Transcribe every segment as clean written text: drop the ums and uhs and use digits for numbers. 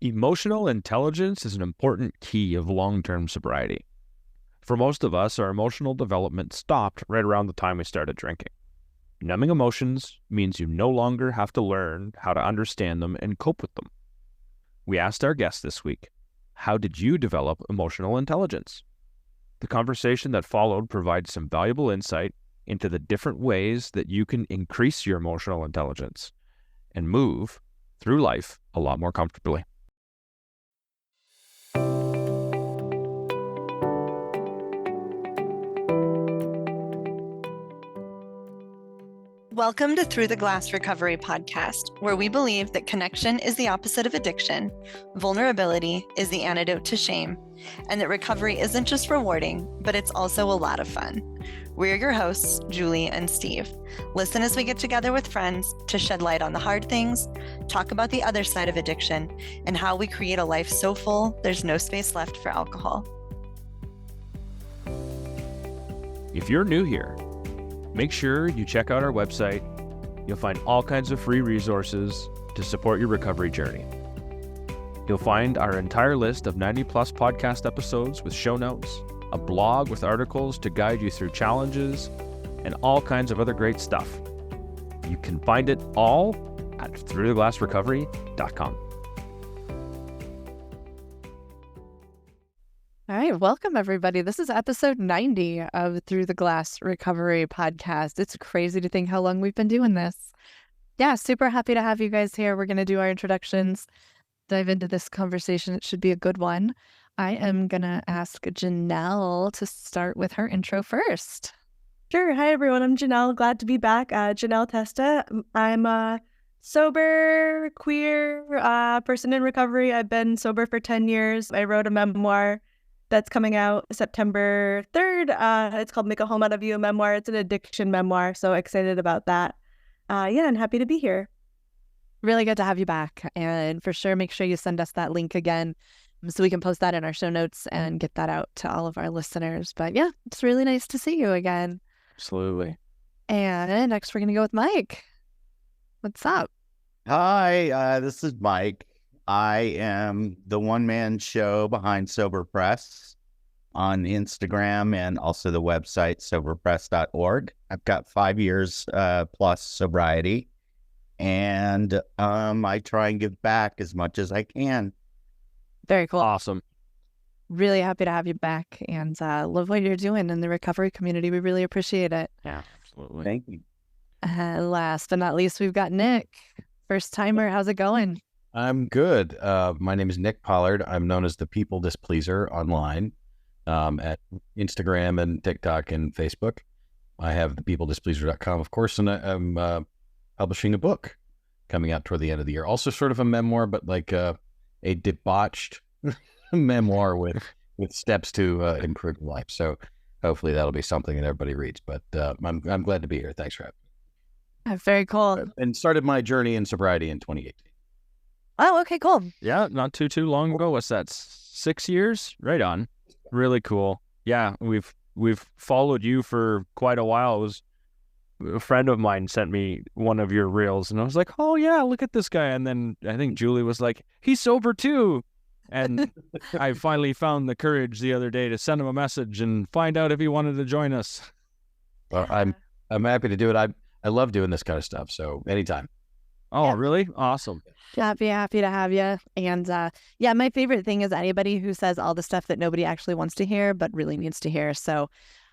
Emotional intelligence is an important key of long-term sobriety. For most of us, our emotional development stopped right around the time we started drinking. Numbing emotions means you no longer have to learn how to understand them and cope with them. We asked our guest this week, how did you develop emotional intelligence? The conversation that followed provides some valuable insight into the different ways that you can increase your emotional intelligence and move through life a lot more comfortably. Welcome to Through the Glass Recovery podcast, where we believe that connection is the opposite of addiction, vulnerability is the antidote to shame, and that recovery isn't just rewarding, but it's also a lot of fun. We're your hosts, Julie and Steve. Listen as we get together with friends to shed light on the hard things, talk about the other side of addiction, and how we create a life so full there's no space left for alcohol. If you're new here, make sure you check out our website. You'll find all kinds of free resources to support your recovery journey. You'll find our entire list of 90 plus podcast episodes with show notes, a blog with articles to guide you through challenges, and all kinds of other great stuff. You can find it all at throughtheglassrecovery.com. All right, welcome everybody. This is episode 90 of Through the Glass Recovery podcast. It's crazy to think how long we've been doing this. Yeah, super happy to have you guys here. We're going to do our introductions, dive into this conversation. It should be a good one. I am going to ask Janelle to start with her intro first. Sure. Hi, everyone. I'm Janelle. Glad to be back. Janelle Testa. I'm a sober, queer person in recovery. I've been sober for 10 years. I wrote a memoir that's coming out September 3rd. It's called Make a Home Out of You, a memoir. It's an addiction memoir, so excited about that. And happy to be here. Really good to have you back. And for sure, make sure you send us that link again so we can post that in our show notes and get that out to all of our listeners. But yeah, it's really nice to see you again. Absolutely. And next, we're going to go with Mike. What's up? Hi, this is Mike. I am the one-man show behind Sober Press on Instagram and also the website soberpress.org. I've got 5 years plus sobriety, and I try and give back as much as I can. Very cool. Awesome. Really happy to have you back and love what you're doing in the recovery community. We really appreciate it. Yeah, absolutely. Thank you. Last but not least, we've got Nick. First timer. How's it going? I'm good. My name is Nick Pollard. I'm known as the People Displeaser online at Instagram and TikTok and Facebook. I have thepeopledispleaser.com, of course, and I'm publishing a book coming out toward the end of the year. Also sort of a memoir, but like a debauched memoir with steps to improve life. So hopefully that'll be something that everybody reads. But I'm glad to be here. Thanks for having me. Very cool. And started my journey in sobriety in 2018. Oh, okay, cool. Yeah, not too long ago. What's that? 6 years? Right on. Really cool. Yeah, we've followed you for quite a while. It was a friend of mine sent me one of your reels, and I was like, oh yeah, look at this guy. And then I think Julie was like, he's sober too. And I finally found the courage the other day to send him a message and find out if he wanted to join us. Well, I'm happy to do it. I love doing this kind of stuff. So anytime. Oh, Yeah. really? Awesome. Happy to have you. And yeah, my favorite thing is anybody who says all the stuff that nobody actually wants to hear, but really needs to hear. So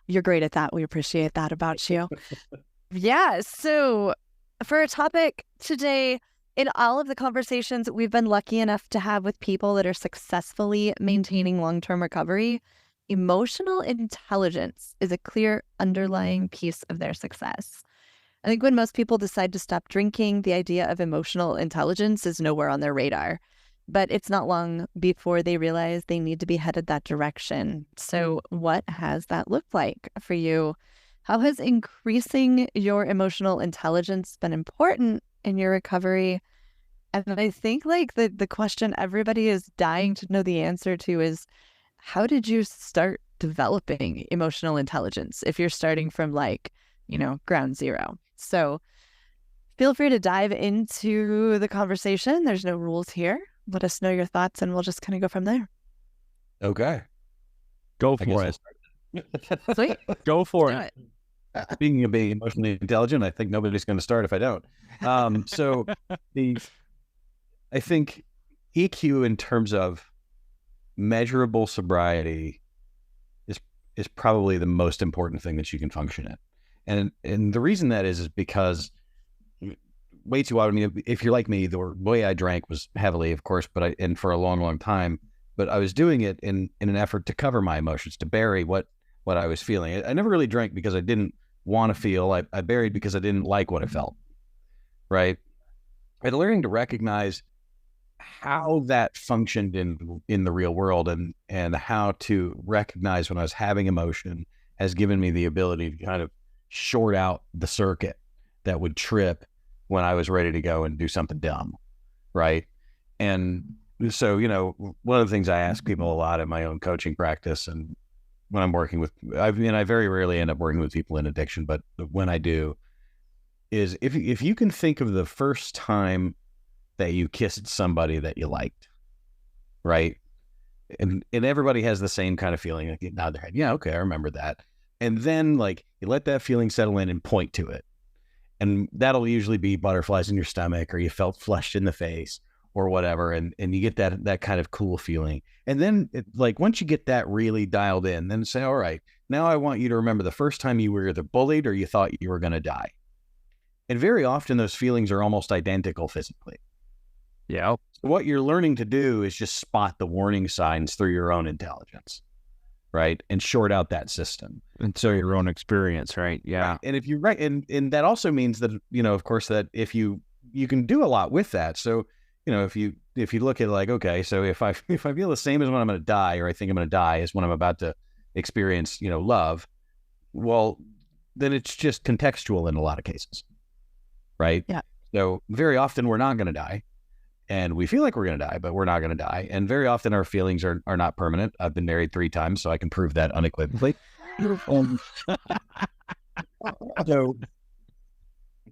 you're great at that. We appreciate that about you. Yeah. So for a topic today, in all of the conversations we've been lucky enough to have with people that are successfully maintaining long-term recovery, emotional intelligence is a clear underlying piece of their success. I think when most people decide to stop drinking, the idea of emotional intelligence is nowhere on their radar. But it's not long before they realize they need to be headed that direction. So what has that looked like for you? How has increasing your emotional intelligence been important in your recovery? And I think like the question everybody is dying to know the answer to is, how did you start developing emotional intelligence if you're starting from ground zero? So feel free to dive into the conversation. There's no rules here. let us know your thoughts, and we'll just kind of go from there. Okay. Go I for guess it. Sweet. Go for Do it. it. Speaking of being emotionally intelligent, I think nobody's going to start if I don't. So I think EQ in terms of measurable sobriety is probably the most important thing that you can function in. And the reason that is because way too often, I mean, if you're like me, the way I drank was heavily, of course, and for a long, long time, but I was doing it in an effort to cover my emotions, to bury what I was feeling. I never really drank because I didn't want to feel. I buried because I didn't like what I felt, right? And learning to recognize how that functioned in the real world and how to recognize when I was having emotion has given me the ability to kind of short out the circuit that would trip when I was ready to go and do something dumb, right? And so, one of the things I ask people a lot in my own coaching practice, and when I'm working with, I very rarely end up working with people in addiction, but when I do, is if you can think of the first time that you kissed somebody that you liked, right? And everybody has the same kind of feeling, like nod their head, yeah, okay, I remember that. And then like you let that feeling settle in and point to it. And that'll usually be butterflies in your stomach, or you felt flushed in the face or whatever. And you get that kind of cool feeling. And then like once you get that really dialed in, then say, all right, now I want you to remember the first time you were either bullied or you thought you were going to die. And very often those feelings are almost identical physically. Yeah. So what you're learning to do is just spot the warning signs through your own intelligence, right? And short out that system. And so your own experience, right? Yeah. Right. And if you and that also means that, of course, that if you can do a lot with that. So, if you look at like, okay, so if I feel the same as when I'm going to die, or I think I'm going to die as when I'm about to experience, love, well, then it's just contextual in a lot of cases. Right. Yeah. So very often we're not going to die. And we feel like we're going to die, but we're not going to die. And very often our feelings are not permanent. I've been married 3 times, so I can prove that unequivocally. So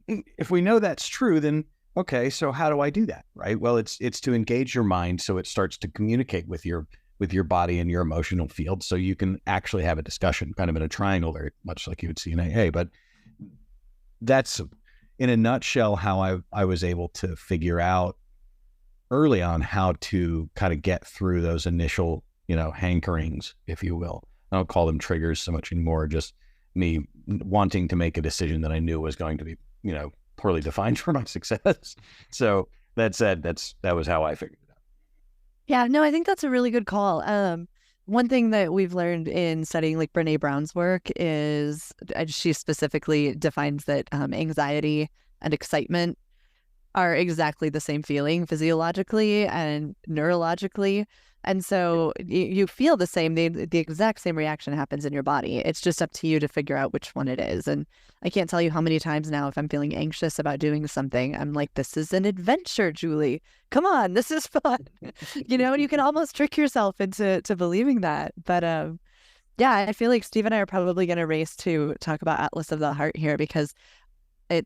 if we know that's true, then okay, so how do I do that? Right? Well, it's to engage your mind so it starts to communicate with your body and your emotional field, so you can actually have a discussion kind of in a triangle, very much like you would see in AA. But that's in a nutshell how I was able to figure out early on how to kind of get through those initial, hankerings, if you will. I don't call them triggers so much anymore, just me wanting to make a decision that I knew was going to be, poorly defined for my success. So that said, that was how I figured it out. Yeah, no, I think that's a really good call. One thing that we've learned in studying like Brene Brown's work is she specifically defines that anxiety and excitement are exactly the same feeling physiologically and neurologically. And so you feel the same, the exact same reaction happens in your body. It's just up to you to figure out which one it is. And I can't tell you how many times now, if I'm feeling anxious about doing something, I'm like, this is an adventure, Julie. Come on, this is fun. And you can almost trick yourself into believing that. But yeah, I feel like Steve and I are probably going to race to talk about Atlas of the Heart here, because You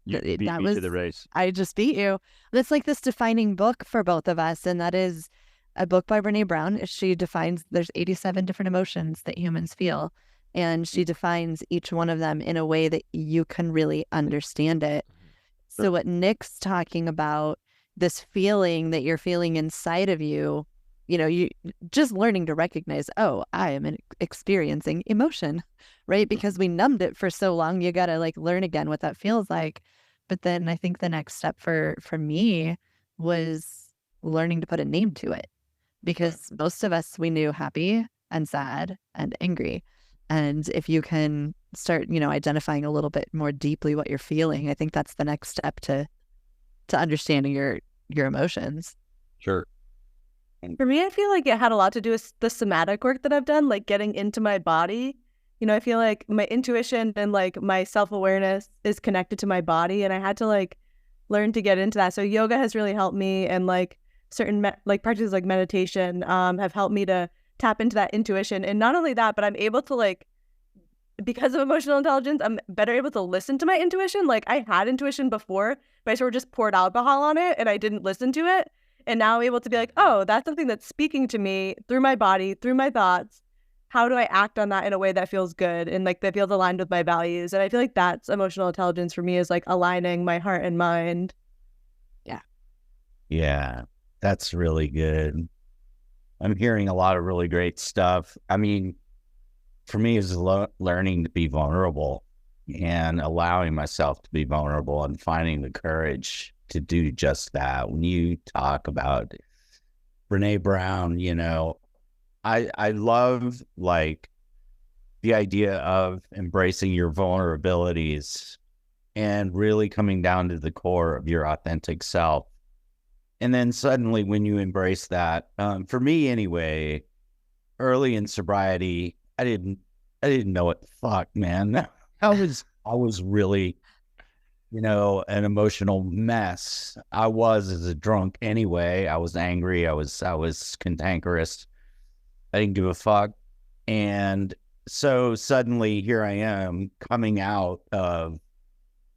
beat me to the race. I just beat you. That's like this defining book for both of us, and that is a book by Brene Brown. She defines there's 87 different emotions that humans feel, and she defines each one of them in a way that you can really understand it. So what Nick's talking about, this feeling that you're feeling inside of you, you just learning to recognize, oh, I am experiencing emotion, right? Because we numbed it for so long, you got to like learn again what that feels like. But then I think the next step for me was learning to put a name to it, because most of us, we knew happy and sad and angry. And if you can start, identifying a little bit more deeply what you're feeling, I think that's the next step to understanding your emotions. Sure. For me, I feel like it had a lot to do with the somatic work that I've done, like getting into my body. I feel like my intuition and like my self-awareness is connected to my body, and I had to like learn to get into that. So yoga has really helped me, and like certain practices like meditation have helped me to tap into that intuition. And not only that, but I'm able to like, because of emotional intelligence, I'm better able to listen to my intuition. Like I had intuition before, but I sort of just poured alcohol on it and I didn't listen to it. And now I'm able to be like, oh, that's something that's speaking to me through my body, through my thoughts. How do I act on that in a way that feels good and like that feels aligned with my values? And I feel like that's emotional intelligence for me, is like aligning my heart and mind. Yeah, that's really good. I'm hearing a lot of really great stuff. I mean, for me, it's learning to be vulnerable and allowing myself to be vulnerable and finding the courage to do just that. When you talk about Brene Brown, you know, I love like the idea of embracing your vulnerabilities and really coming down to the core of your authentic self. And then suddenly when you embrace that, for me anyway, early in sobriety, I didn't know what the fuck, man. I was really, you know, an emotional mess. I was as a drunk anyway. I was angry. I was cantankerous. I didn't give a fuck. And so suddenly here I am coming out of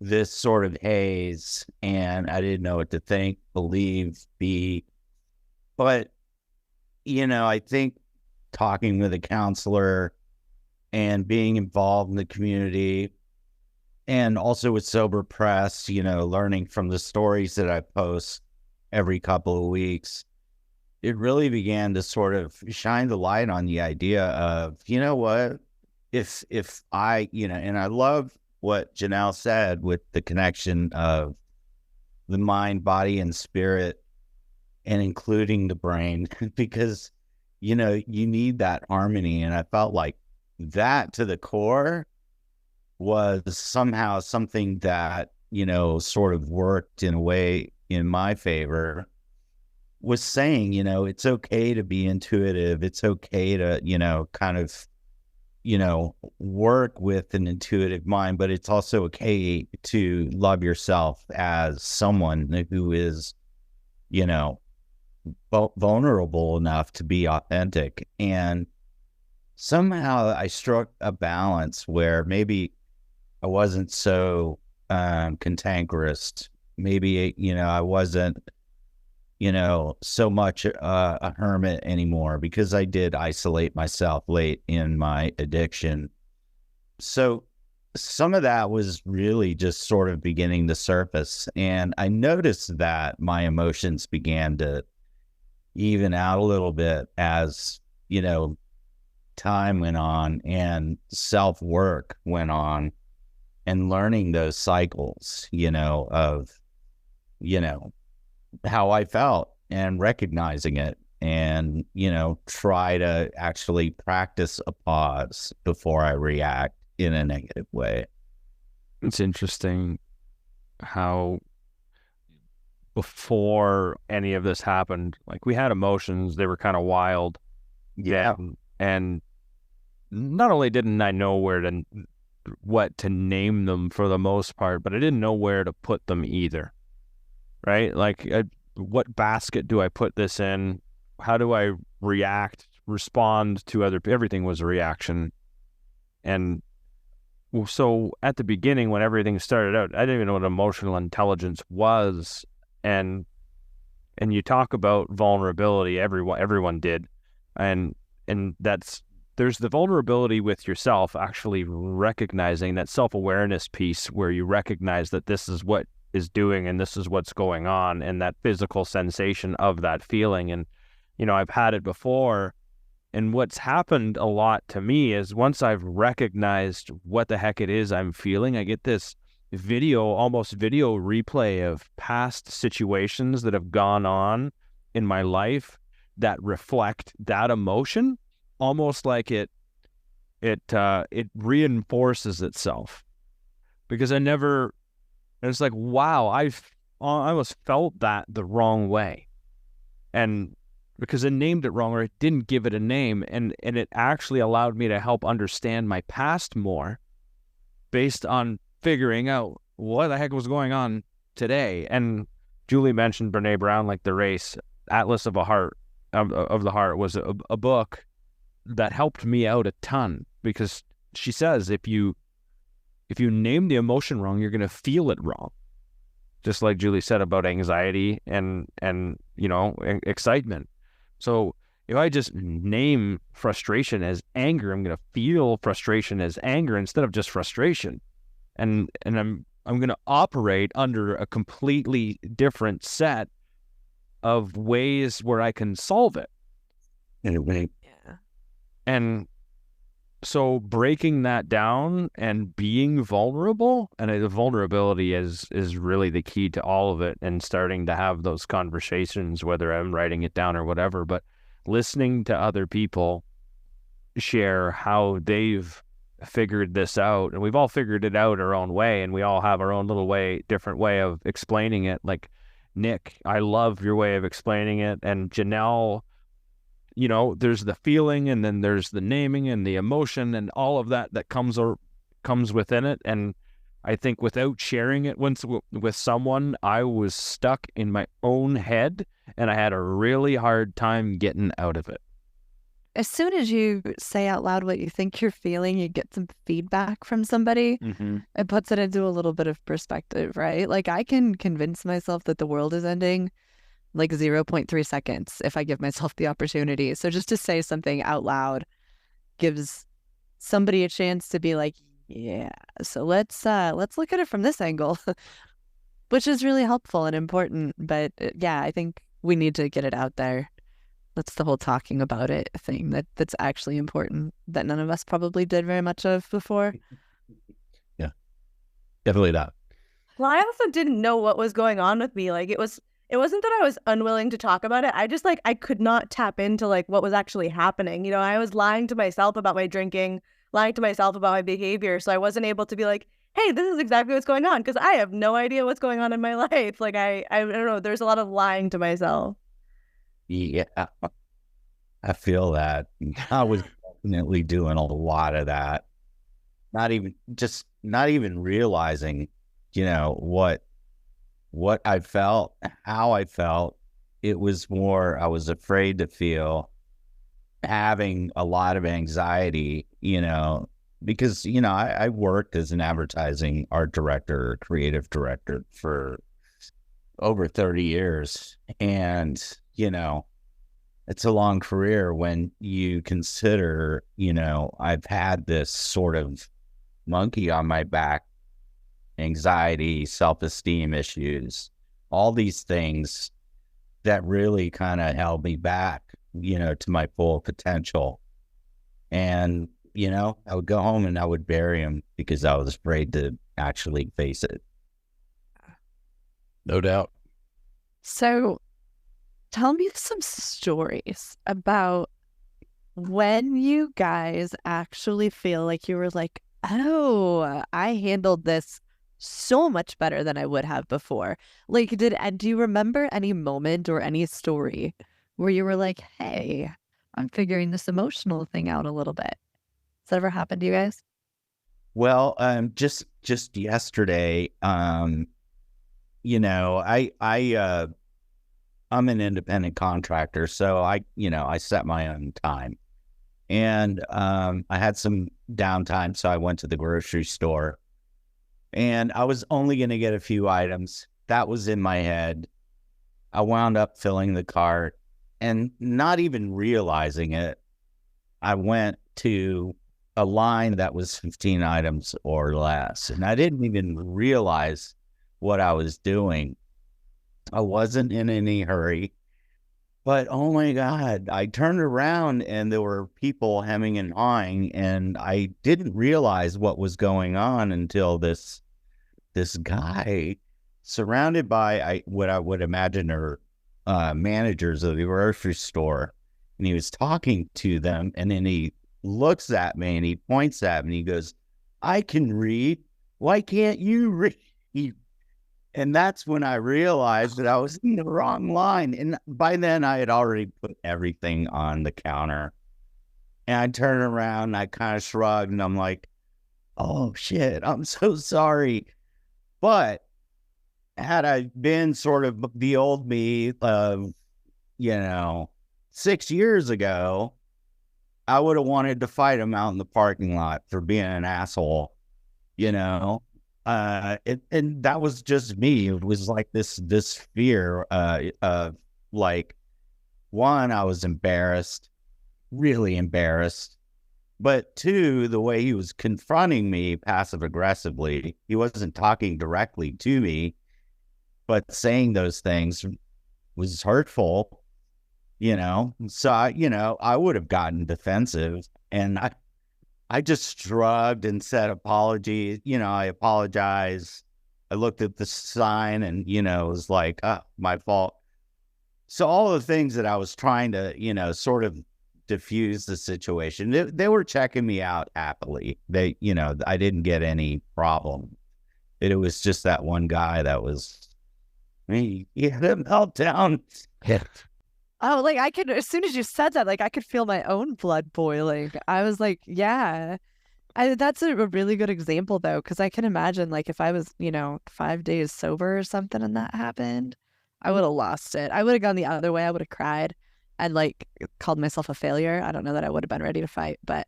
this sort of haze, and I didn't know what to think, believe, be. But, you know, I think talking with a counselor and being involved in the community, and also with Sober Press, you know, learning from the stories that I post every couple of weeks, it really began to sort of shine the light on the idea of, you know what, if I, you know, and I love what Janelle said with the connection of the mind, body, and spirit, and including the brain, because, you know, you need that harmony. And I felt like that to the core was somehow something that, you know, sort of worked in a way in my favor, was saying, you know, it's okay to be intuitive. It's okay to, you know, kind of, you know, work with an intuitive mind, but it's also okay to love yourself as someone who is, you know, vulnerable enough to be authentic. And somehow I struck a balance where maybe I wasn't so cantankerous. Maybe, you know, I wasn't, you know, so much a hermit anymore, because I did isolate myself late in my addiction. So some of that was really just sort of beginning to surface. And I noticed that my emotions began to even out a little bit as, you know, time went on and self-work went on, and learning those cycles, you know, of, you know, how I felt and recognizing it, and, you know, try to actually practice a pause before I react in a negative way. It's interesting how before any of this happened, like, we had emotions, they were kind of wild. Yeah. And not only didn't I know what to name them for the most part, but I didn't know where to put them either. Right? Like, what basket do I put this in? How do I respond to everything was a reaction. And so at the beginning, when everything started out, I didn't even know what emotional intelligence was. And you talk about vulnerability, everyone did. And there's the vulnerability with yourself, actually recognizing that self-awareness piece where you recognize that this is what is doing and this is what's going on, and that physical sensation of that feeling. And, you know, I've had it before, and what's happened a lot to me is once I've recognized what the heck it is I'm feeling, I get this almost video replay of past situations that have gone on in my life that reflect that emotion, almost like it reinforces itself, because and it's like, wow, I almost felt that the wrong way. And because I named it wrong, or it didn't give it a name, and it actually allowed me to help understand my past more based on figuring out what the heck was going on today. And Julie mentioned Brene Brown, like the race, Atlas of the Heart was a book that helped me out a ton, because she says if you name the emotion wrong, you're going to feel it wrong. just like Julie said about anxiety and excitement. So if I just name frustration as anger, I'm going to feel frustration as anger instead of just frustration. And I'm going to operate under a completely different set of ways where I can solve it. Anyway. Yeah. And so breaking that down and being vulnerable, and the vulnerability is really the key to all of it, and starting to have those conversations, whether I'm writing it down or whatever, but listening to other people share how they've figured this out. And we've all figured it out our own way, and we all have our own different way of explaining it. Like Nick, I love your way of explaining it. And Janelle, there's the feeling, and then there's the naming and the emotion and all of that comes within it. And I think without sharing it once with someone, I was stuck in my own head, and I had a really hard time getting out of it. As soon as you say out loud what you think you're feeling, you get some feedback from somebody. Mm-hmm. It puts it into a little bit of perspective, right? Like, I can convince myself that the world is ending like 0.3 seconds if I give myself the opportunity. So just to say something out loud gives somebody a chance to be like, yeah, so let's look at it from this angle, which is really helpful and important. But yeah, I think we need to get it out there. That's the whole talking about it thing that's actually important, that none of us probably did very much of before. Yeah, definitely not. Well, I also didn't know what was going on with me. Like, it wasn't that I was unwilling to talk about it. I just, like, I could not tap into, like, what was actually happening. I was lying to myself about my drinking, lying to myself about my behavior. So I wasn't able to be like, hey, this is exactly what's going on, because I have no idea what's going on in my life. Like, I don't know. There's a lot of lying to myself. Yeah, I feel that. I was definitely doing a lot of that. Not even realizing, what I felt, how I felt. It was more, I was afraid to feel, having a lot of anxiety, because, I worked as an advertising art director, creative director for over 30 years. And, it's a long career when you consider, I've had this sort of monkey on my back, anxiety, self-esteem issues, all these things that really kind of held me back, to my full potential. And, I would go home and I would bury him because I was afraid to actually face it. No doubt. So tell me some stories about when you guys actually feel like you were like, oh, I handled this so much better than I would have before. Like, do you remember any moment or any story where you were like, hey, I'm figuring this emotional thing out a little bit? Has that ever happened to you guys? Well, just yesterday, I'm an independent contractor, so I set my own time. And I had some downtime, so I went to the grocery store. And I was only going to get a few items. That was in my head. I wound up filling the cart, and not even realizing it, I went to a line that was 15 items or less. And I didn't even realize what I was doing. I wasn't in any hurry. But oh my God, I turned around and there were people hemming and hawing, and I didn't realize what was going on until this guy, surrounded by what I would imagine are managers of the grocery store, and he was talking to them, and then he looks at me and he points at me and he goes, "I can read. Why can't you read?" And that's when I realized that I was in the wrong line. And by then I had already put everything on the counter. And I turned around and I kind of shrugged and I'm like, oh shit, I'm so sorry. But had I been sort of the old me of, 6 years ago, I would have wanted to fight him out in the parking lot for being an asshole, And that was just me. It was like this fear of like, one, I was embarrassed, really embarrassed. But two, the way he was confronting me passive aggressively, he wasn't talking directly to me, but saying those things was hurtful, So, I would have gotten defensive, and I just shrugged and said apology. I apologize. I looked at the sign and, it was like, my fault. So all the things that I was trying to, sort of diffuse the situation, they were checking me out happily. They, I didn't get any problem. It was just that one guy that was, he had a meltdown. Oh, like I could, as soon as you said that, like I could feel my own blood boiling. I was like, yeah. That's a really good example though, because I can imagine like if I was, 5 days sober or something and that happened, I would have lost it. I would have gone the other way. I would have cried and like called myself a failure. I don't know that I would have been ready to fight, but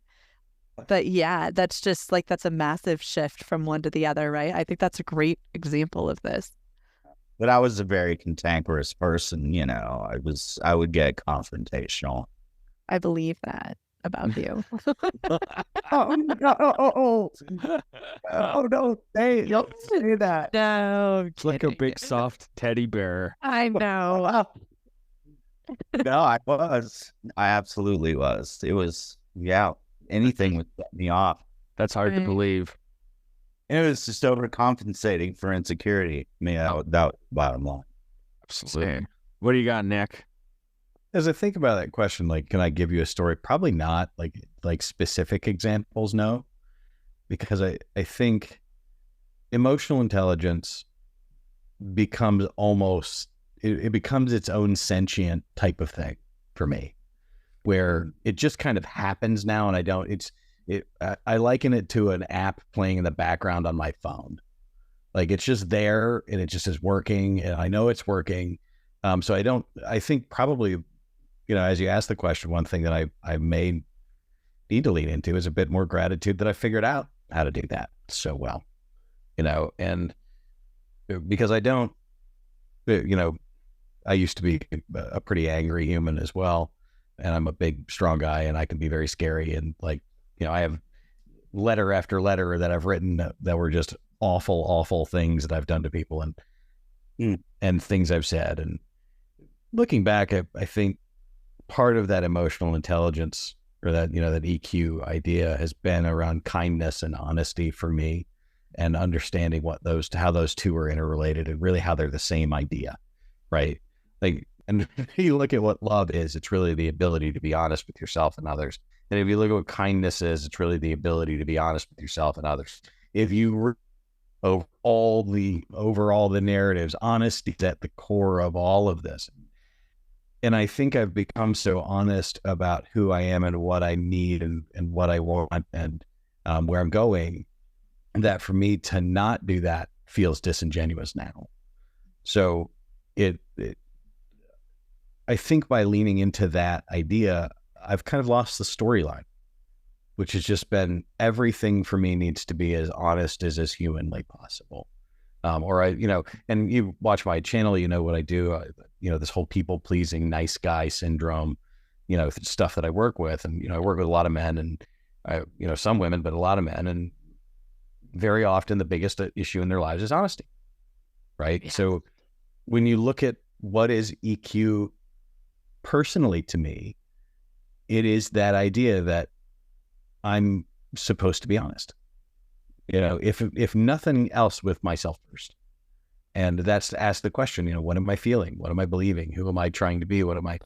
yeah, that's just like, that's a massive shift from one to the other, right? I think that's a great example of this. But I was a very cantankerous person, I would get confrontational. I believe that about you. Oh, no, don't say that. No, It's like a big soft teddy bear. I know. No, I absolutely was. It was, anything would set me off. That's hard to believe. And it was just overcompensating for insecurity. I mean, that was bottom line. Absolutely. What do you got, Nick? As I think about that question, like, can I give you a story? Probably not. Like specific examples, no. Because I think emotional intelligence becomes almost, it becomes its own sentient type of thing for me, where it just kind of happens now, and I liken it to an app playing in the background on my phone. Like it's just there and it just is working, and I know it's working. So I think probably, as you asked the question, one thing that I may need to lean into is a bit more gratitude that I figured out how to do that so well, and because I don't, I used to be a pretty angry human as well. And I'm a big, strong guy, and I can be very scary. And like, I have letter after letter that I've written that were just awful, awful things that I've done to people and things I've said. And looking back, I think part of that emotional intelligence, or that, that EQ idea, has been around kindness and honesty for me, and understanding how those two are interrelated, and really how they're the same idea, right? Like, and you look at what love is, it's really the ability to be honest with yourself and others. And if you look at what kindness is, it's really the ability to be honest with yourself and others. If you over all the narratives, honesty is at the core of all of this. And I think I've become so honest about who I am and what I need and what I want and where I'm going, that for me to not do that feels disingenuous now. So I think by leaning into that idea, I've kind of lost the storyline, which has just been everything for me needs to be as honest as humanly possible. And you watch my channel, what I do, this whole people pleasing, nice guy syndrome, stuff that I work with. And, I work with a lot of men and, some women, but a lot of men. And very often the biggest issue in their lives is honesty, right? Yeah. So when you look at what is EQ personally to me, it is that idea that I'm supposed to be honest, if nothing else, with myself first. And that's to ask the question, what am I feeling? What am I believing? Who am I trying to be? What am I,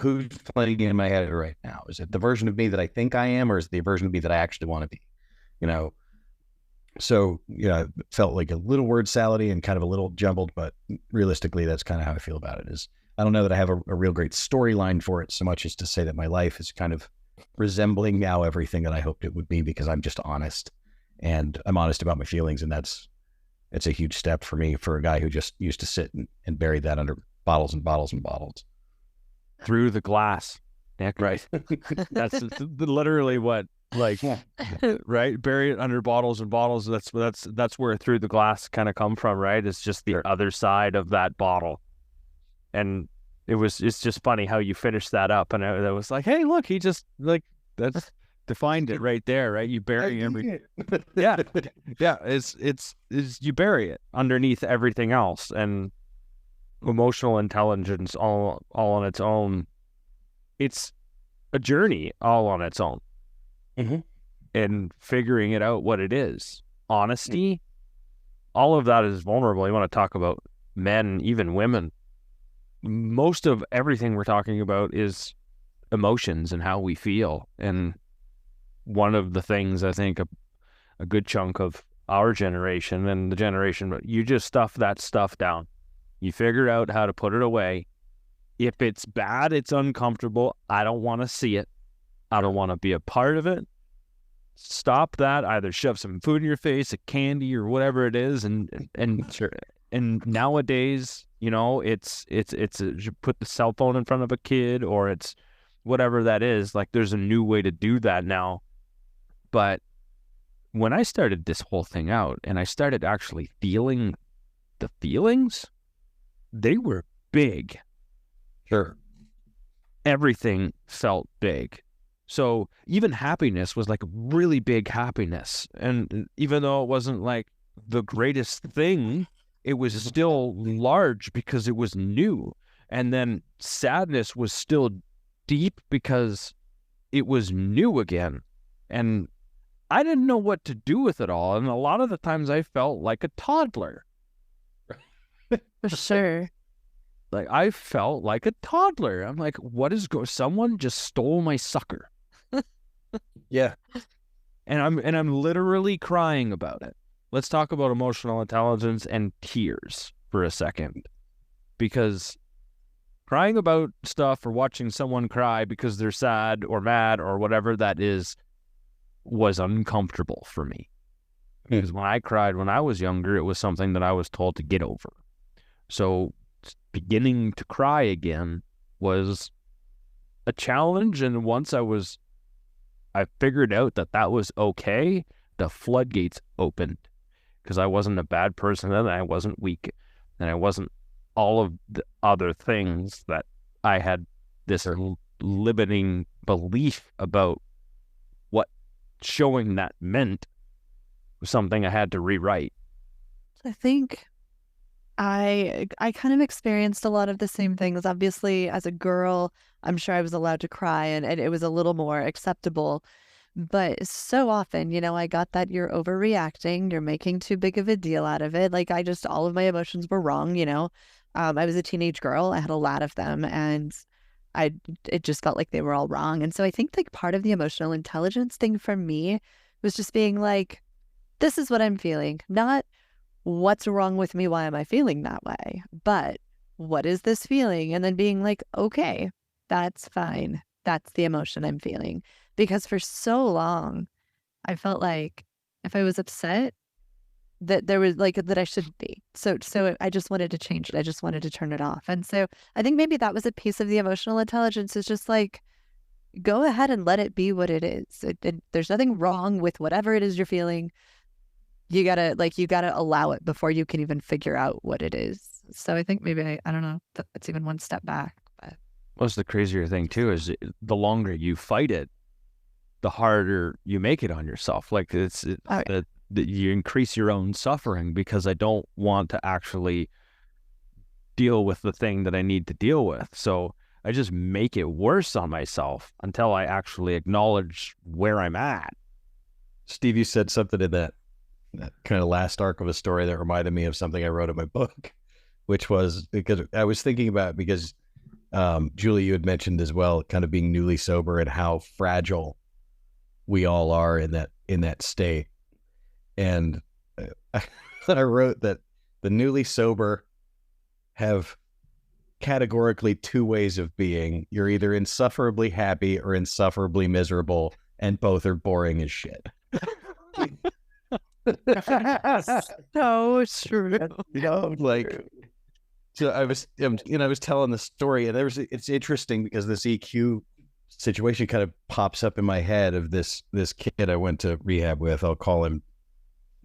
who's playing in my head right now? Is it the version of me that I think I am, or is it the version of me that I actually want to be? So, it felt like a little word salady and kind of a little jumbled, but realistically, that's kind of how I feel about it. Is I don't know that I have a real great storyline for it, so much as to say that my life is kind of resembling now everything that I hoped it would be, because I'm just honest, and I'm honest about my feelings. And it's a huge step for me, for a guy who just used to sit and bury that under bottles and bottles and bottles. Through the glass, Nick. Right. That's literally what Like, right? Bury it under bottles and bottles. That's where through the glass kind of come from, right? It's just the other side of that bottle. And it's just funny how you finish that up. And I was like, hey, look, he just like, that's defined it right there, right? You bury every, yeah. It's you bury it underneath everything else. And emotional intelligence all on its own. It's a journey all on its own. Mm-hmm. And figuring it out what it is. Honesty, all of that is vulnerable. You want to talk about men, even women. Most of everything we're talking about is emotions and how we feel. And one of the things I think a good chunk of our generation and the generation, but you just stuff that stuff down. You figure out how to put it away. If it's bad, it's uncomfortable. I don't want to see it. I don't want to be a part of it. Stop that. Either shove some food in your face, a candy, or whatever it is. And nowadays, you know, it's you put the cell phone in front of a kid, or it's whatever that is. Like, there's a new way to do that now. But when I started this whole thing out, and I started actually feeling the feelings, they were big. Sure. Everything felt big. So even happiness was like really big happiness. And even though it wasn't like the greatest thing, it was still large because it was new. And then sadness was still deep because it was new again. And I didn't know what to do with it all. And a lot of the times I felt like a toddler. For sure. Like, I felt like a toddler. I'm like, what is someone just stole my sucker. Yeah. And I'm literally crying about it. Let's talk about emotional intelligence and tears for a second. Because crying about stuff or watching someone cry because they're sad or mad or whatever that is was uncomfortable for me. Because when I cried when I was younger, it was something that I was told to get over. So beginning to cry again was a challenge. And once I figured out that was okay, the floodgates opened, because I wasn't a bad person and I wasn't weak and I wasn't all of the other things that I had this limiting belief about what showing that meant was something I had to rewrite. I think I kind of experienced a lot of the same things. Obviously, as a girl, I'm sure I was allowed to cry and it was a little more acceptable. But so often, you know, I got that you're overreacting, you're making too big of a deal out of it. Like, all of my emotions were wrong, you know. I was a teenage girl. I had a lot of them, and it just felt like they were all wrong. And so I think like part of the emotional intelligence thing for me was just being like, this is what I'm feeling, not what's wrong with me? Why am I feeling that way? But what is this feeling? And then being like, okay, that's fine. That's the emotion I'm feeling. Because for so long, I felt like if I was upset, that there was like that I shouldn't be. So I just wanted to change it. I just wanted to turn it off. And so I think maybe that was a piece of the emotional intelligence, is just like, go ahead and let it be what it is. There's nothing wrong with whatever it is you're feeling. You gotta allow it before you can even figure out what it is. So I think maybe I don't know, that's even one step back. But what's the crazier thing too is the longer you fight it, the harder you make it on yourself. Like that you increase your own suffering, because I don't want to actually deal with the thing that I need to deal with. So I just make it worse on myself until I actually acknowledge where I'm at. Steve, you said something in that kind of last arc of a story that reminded me of something I wrote in my book, which was because I was thinking about, because Julie, you had mentioned as well, kind of being newly sober and how fragile we all are in that state. And I wrote that the newly sober have categorically two ways of being. You're either insufferably happy or insufferably miserable, and both are boring as shit. so true. You know, like, so I was telling the story, and it's interesting because this EQ situation kind of pops up in my head of this kid I went to rehab with. I'll call him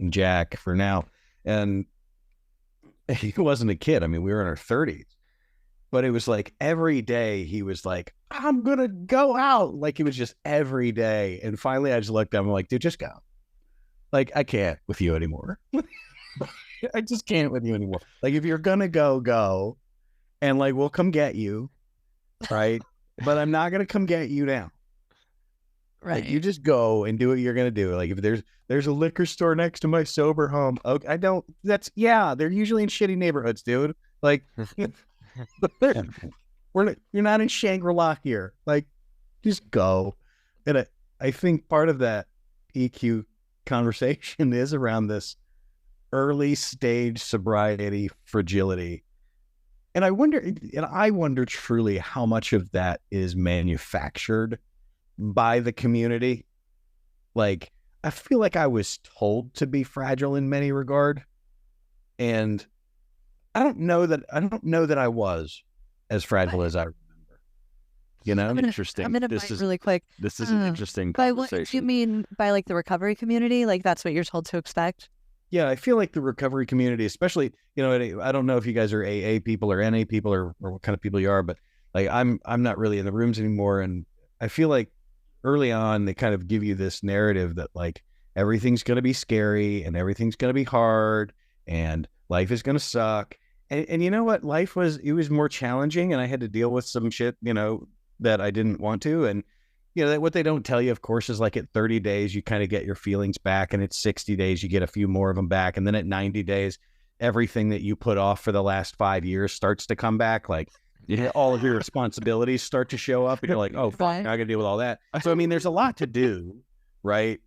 Jack for now. And he wasn't a kid. I mean, we were in our 30s. But it was like every day he was like, I'm going to go out. Like it was just every day. And finally I just looked at him, I'm like, dude, just go. Like, I can't with you anymore. I just can't with you anymore. Like, if you're going to go. And like, we'll come get you. Right. But I'm not going to come get you now. Right. Like, you just go and do what you're going to do. Like, if there's a liquor store next to my sober home. Okay, they're usually in shitty neighborhoods, dude. Like, you're not in Shangri-La here. Like, just go. And I think part of that EQ conversation is around this early stage sobriety fragility. And I wonder truly how much of that is manufactured by the community. Like, I feel like I was told to be fragile in many regard. And I don't know that I was as fragile as I remember. You know? Interesting. I'm gonna bite really quick. This is an interesting By conversation. what do you mean by like the recovery community? Like that's what you're told to expect? Yeah, I feel like the recovery community, especially, you know, I don't know if you guys are AA people or NA people or what kind of people you are, but like I'm not really in the rooms anymore. And I feel like early on, they kind of give you this narrative that like everything's going to be scary and everything's going to be hard and life is going to suck. And you know what? It was more challenging and I had to deal with some shit, you know, that I didn't want to. And, you know, what they don't tell you, of course, is like at 30 days, you kind of get your feelings back, and at 60 days, you get a few more of them back. And then at 90 days, everything that you put off for the last 5 years starts to come back. Like, all of your responsibilities start to show up and you're like, oh, fuck, I got to deal with all that. So, I mean, there's a lot to do, right?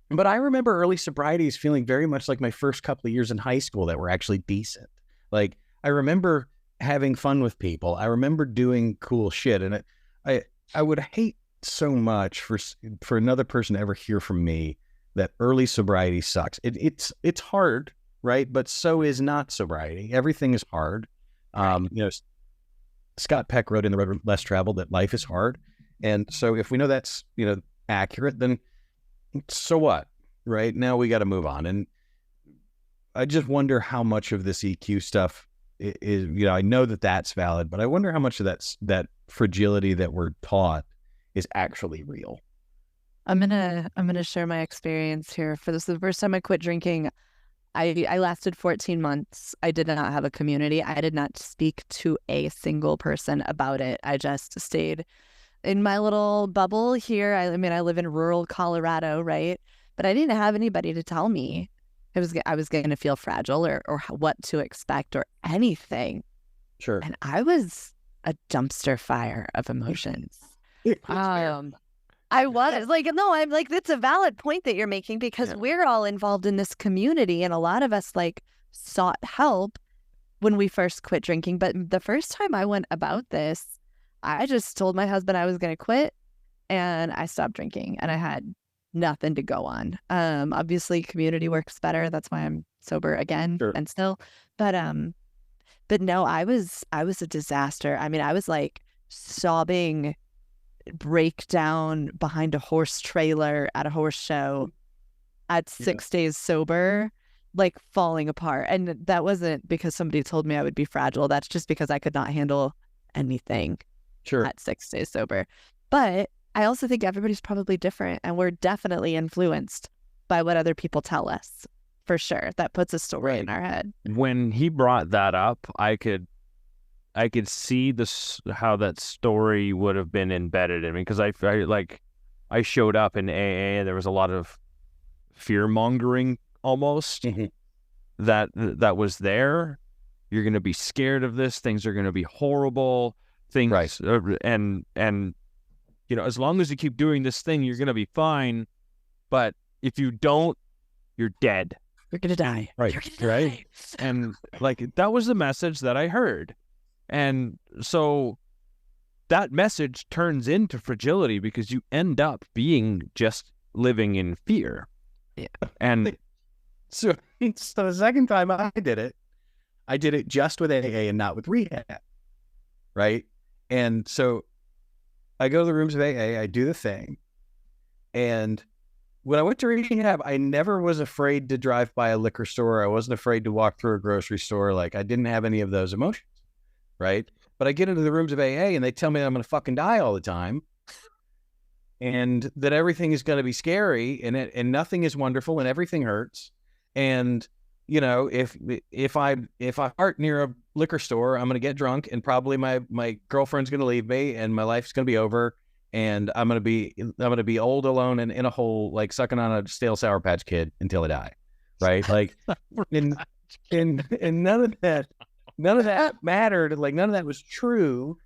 But I remember early sobriety is feeling very much like my first couple of years in high school that were actually decent. Like, I remember having fun with people. I remember doing cool shit. And I would hate so much for another person to ever hear from me that early sobriety sucks. It's hard, right? But so is not sobriety. Everything is hard. You know, Scott Peck wrote in The Road Less Traveled that life is hard. And so if we know that's, you know, accurate, then so what, right? Now we got to move on. And I just wonder how much of this EQ stuff is, you know, I know that that's valid, but I wonder how much of that fragility that we're taught is actually real. I'm gonna share my experience here. For this is the first time I quit drinking. I lasted 14 months. I did not have a community. I did not speak to a single person about it. I just stayed in my little bubble here. I mean, I live in rural Colorado, right? But I didn't have anybody to tell me I was going to feel fragile or what to expect or anything. Sure. And I was a dumpster fire of emotions. I was like, no, I'm like, that's a valid point that you're making because we're all involved in this community and a lot of us like sought help when we first quit drinking. But the first time I went about this, I just told my husband I was going to quit and I stopped drinking and I had nothing to go on. Obviously community works better. That's why I'm sober again and still, but no, I was a disaster. I mean, I was like sobbing, breakdown behind a horse trailer at a horse show at 6 days sober, like falling apart. And that wasn't because somebody told me I would be fragile. That's just because I could not handle anything at 6 days sober. But I also think everybody's probably different and we're definitely influenced by what other people tell us. For sure. That puts a story in our head. When he brought that up, I could see how that story would have been embedded in me because I showed up in AA and there was a lot of fear mongering almost that was there. You're going to be scared of this. Things are going to be horrible. Things and you know, as long as you keep doing this thing, you're going to be fine. But if you don't, you're dead. You're going to die. Right. Die. And like that was the message that I heard. And so that message turns into fragility because you end up being just living in fear. Yeah. And so the second time I did it just with AA and not with rehab. Right. And so I go to the rooms of AA, I do the thing. And when I went to rehab, I never was afraid to drive by a liquor store. I wasn't afraid to walk through a grocery store. Like, I didn't have any of those emotions, right? But I get into the rooms of AA and they tell me I'm going to fucking die all the time and that everything is going to be scary and nothing is wonderful and everything hurts. And, you know, if I fart near a liquor store, I'm going to get drunk and probably my girlfriend's going to leave me and my life's going to be over. And I'm going to be old, alone, and in a hole, like sucking on a stale Sour Patch Kid until I die. Right. Like, and none of that mattered. Like, none of that was true.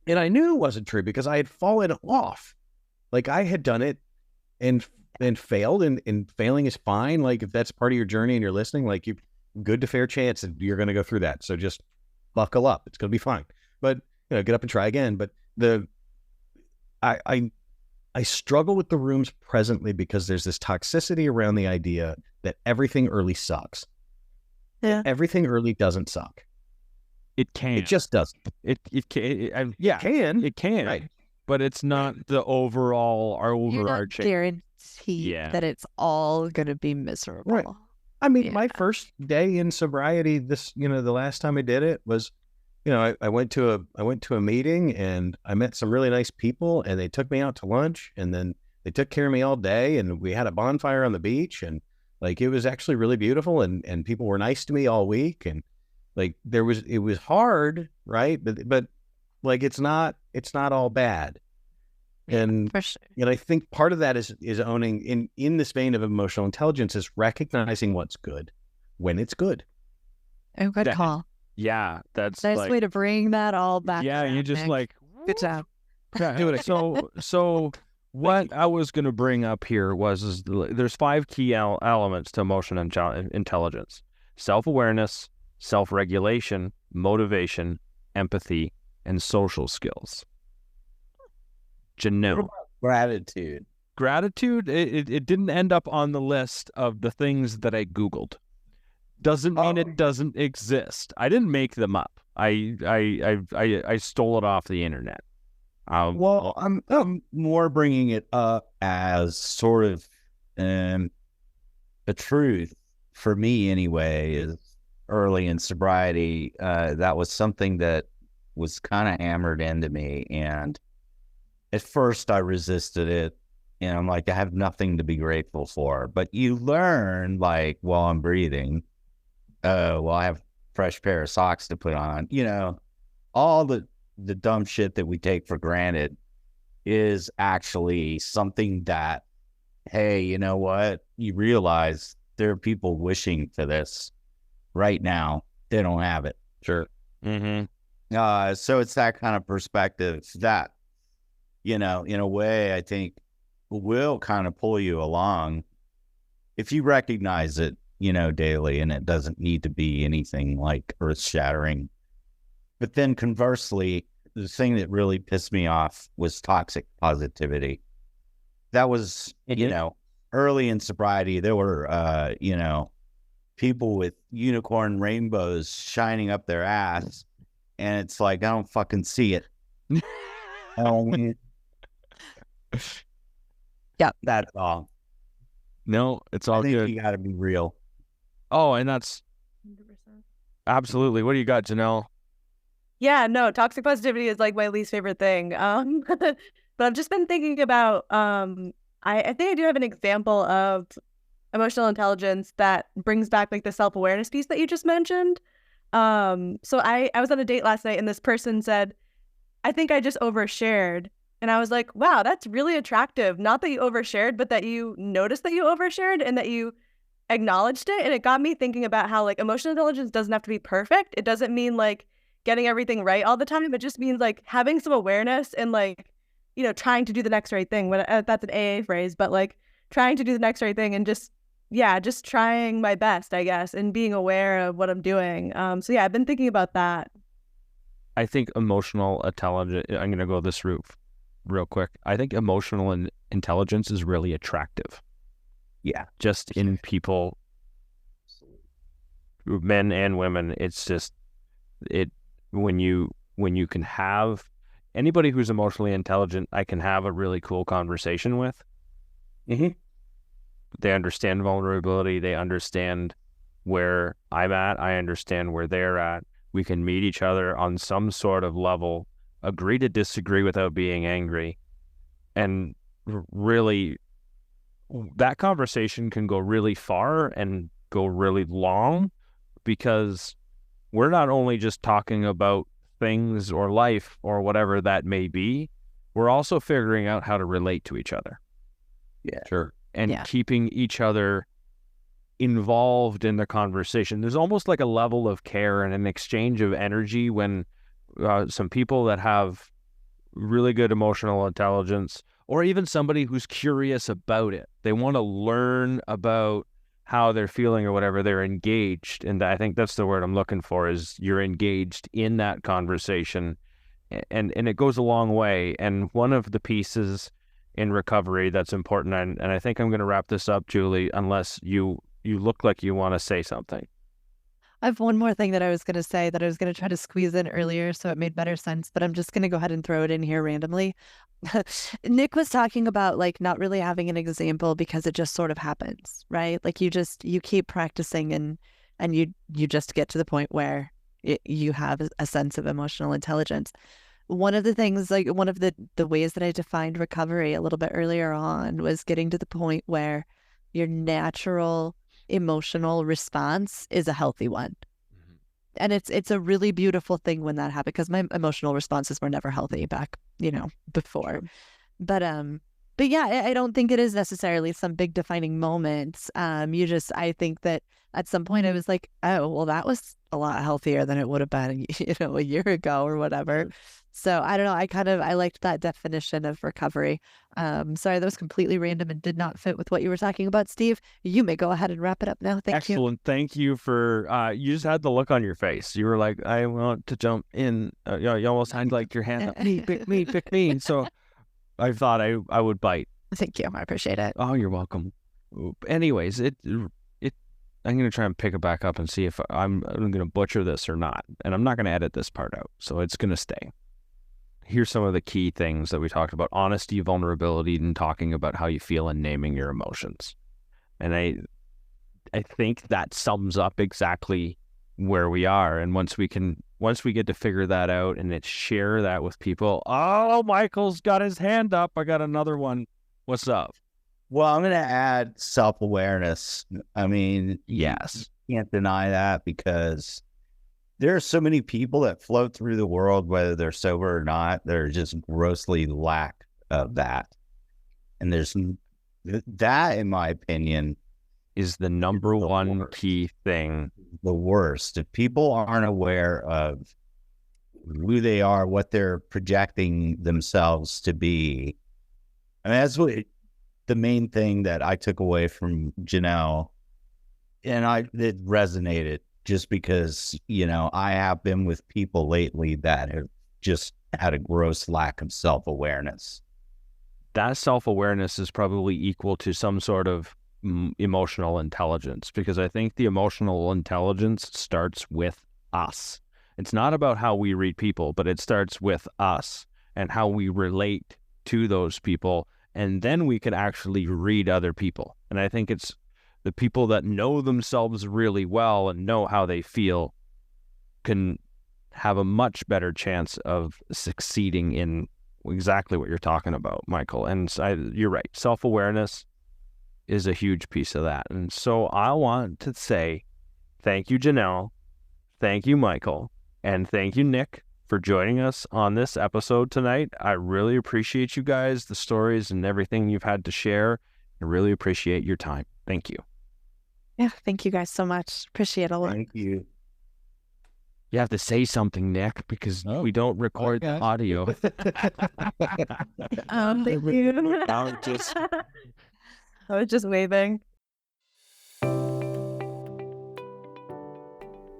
And I knew it wasn't true because I had fallen off. Like, I had done it and failed, and failing is fine. Like, if that's part of your journey and you're listening, like, you good to fair chance that you're going to go through that. So just buckle up. It's going to be fine. But, you know, get up and try again. But I struggle with the rooms presently because there's this toxicity around the idea that everything early sucks. Yeah. Everything early doesn't suck. It can. It just doesn't. It can. It can. Right. But it's not the overall or You're not overarching. guaranteed that it's all going to be miserable. Right. I mean, my first day in sobriety, the last time I did it was, you know, I went to a meeting and I met some really nice people and they took me out to lunch and then they took care of me all day and we had a bonfire on the beach and like it was actually really beautiful and people were nice to me all week and like it was hard, right? But like it's not all bad. And for sure. And I think part of that is owning in this vein of emotional intelligence is recognizing what's good when it's good. Oh, good call. Yeah, that's nice like, way to bring that all back. Yeah, you just Nick. like Good job. So what I was going to bring up here was there's 5 key elements to emotional intelligence: self-awareness, self-regulation, motivation, empathy, and social skills. Janelle. Gratitude. Gratitude, it didn't end up on the list of the things that I Googled. Doesn't mean it doesn't exist. I didn't make them up. I stole it off the internet. Well, I'm more bringing it up as sort of the truth for me anyway. Is early in sobriety, that was something that was kind of hammered into me, and at first I resisted it, and I'm like, I have nothing to be grateful for. But you learn, like, while I'm breathing, well, I have a fresh pair of socks to put on. You know, all the dumb shit that we take for granted is actually something that, hey, you know what? You realize there are people wishing for this right now. They don't have it. Sure. Mm-hmm. So it's that kind of perspective that, you know, in a way, I think will kind of pull you along if you recognize it, you know, daily, and it doesn't need to be anything like earth-shattering. But then conversely, the thing that really pissed me off was toxic positivity. That was, you know, early in sobriety, there were, you know, people with unicorn rainbows shining up their ass, and it's like, I don't fucking see it. Yep. That's all. No, it's all I think good. you got to be real. Oh, and that's 100%. Absolutely. What do you got, Janelle? Yeah, no, toxic positivity is like my least favorite thing. But I've just been thinking about, I think I do have an example of emotional intelligence that brings back like the self-awareness piece that you just mentioned. So I was on a date last night and this person said, I think I just overshared. And I was like, wow, that's really attractive. Not that you overshared, but that you noticed that you overshared and that you acknowledged it. And it got me thinking about how like emotional intelligence doesn't have to be perfect. It doesn't mean like getting everything right all the time. It just means like having some awareness and like, you know, trying to do the next right thing. When that's an AA phrase, but like trying to do the next right thing and just trying my best, I guess, and being aware of what I'm doing. So yeah, I've been thinking about that. I think emotional intelligence, I'm going to go this route real quick. I think emotional intelligence is really attractive. Yeah. Just in people, men and women, it's just, when you can have anybody who's emotionally intelligent, I can have a really cool conversation with. Mm-hmm. They understand vulnerability. They understand where I'm at. I understand where they're at. We can meet each other on some sort of level, agree to disagree without being angry. And really, that conversation can go really far and go really long, because we're not only just talking about things or life or whatever that may be, we're also figuring out how to relate to each other. Yeah. Sure. And Yeah. keeping each other involved in the conversation. There's almost like a level of care and an exchange of energy when some people that have really good emotional intelligence, or even somebody who's curious about it, they want to learn about how they're feeling or whatever, they're engaged. And I think that's the word I'm looking for, is you're engaged in that conversation. And it goes a long way. And one of the pieces in recovery that's important, and I think I'm going to wrap this up, Julie, unless you look like you want to say something. I have one more thing that I was going to say that I was going to try to squeeze in earlier, so it made better sense, but I'm just going to go ahead and throw it in here randomly. Nick was talking about like not really having an example because it just sort of happens, right? Like you keep practicing and you just get to the point where you have a sense of emotional intelligence. One of the things, like one of the ways that I defined recovery a little bit earlier on, was getting to the point where your natural emotional response is a healthy one. Mm-hmm. And it's a really beautiful thing when that happens, because my emotional responses were never healthy back, before. But yeah, I don't think it is necessarily some big defining moment. I think that at some point I was like, oh, well, that was a lot healthier than it would have been, a year ago or whatever. So I don't know. I liked that definition of recovery. Sorry, that was completely random and did not fit with what you were talking about, Steve. You may go ahead and wrap it up now. Thank you. Excellent. Thank you for, you just had the look on your face. You were like, I want to jump in. You almost had like your hand up, me, pick me, pick me. So I thought I would bite. Thank you. I appreciate it. Oh, you're welcome. Anyways, I'm going to try and pick it back up and see if I'm going to butcher this or not. And I'm not going to edit this part out, so it's going to stay. Here's some of the key things that we talked about: honesty, vulnerability, and talking about how you feel and naming your emotions. And I think that sums up exactly where we are. And once we get to figure that out and share that with people. Oh, Michael's got his hand up. I got another one. What's up? Well, I'm going to add self-awareness. I mean, Yes. you can't deny that, because there are so many people that float through the world, whether they're sober or not, they're just grossly lack of that. And there's that, in my opinion, Is the number one key thing. the worst. If people aren't aware of who they are, what they're projecting themselves to be, I mean, that's what the main thing that I took away from Janelle, and it resonated, just because, I have been with people lately that have just had a gross lack of self-awareness. That self-awareness is probably equal to some sort of emotional intelligence, because I think the emotional intelligence starts with us. It's not about how we read people, but it starts with us and how we relate to those people. And then we can actually read other people. And I think it's the people that know themselves really well and know how they feel can have a much better chance of succeeding in exactly what you're talking about, Michael. And you're right. Self-awareness is a huge piece of that. And so I want to say thank you, Janelle. Thank you, Michael. And thank you, Nick, for joining us on this episode tonight. I really appreciate you guys, the stories and everything you've had to share. I really appreciate your time. Thank you. Yeah, thank you guys so much. Appreciate it a lot. Thank you. You have to say something, Nick, because we don't record the audio. Thank you. I was just waving.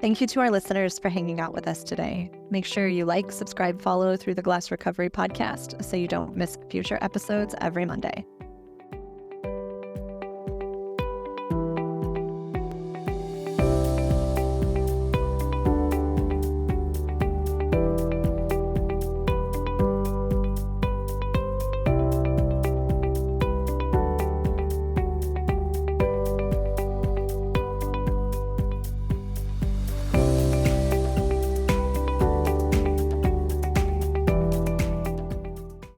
Thank you to our listeners for hanging out with us today. Make sure you like, subscribe, follow through the Glass Recovery podcast so you don't miss future episodes every Monday.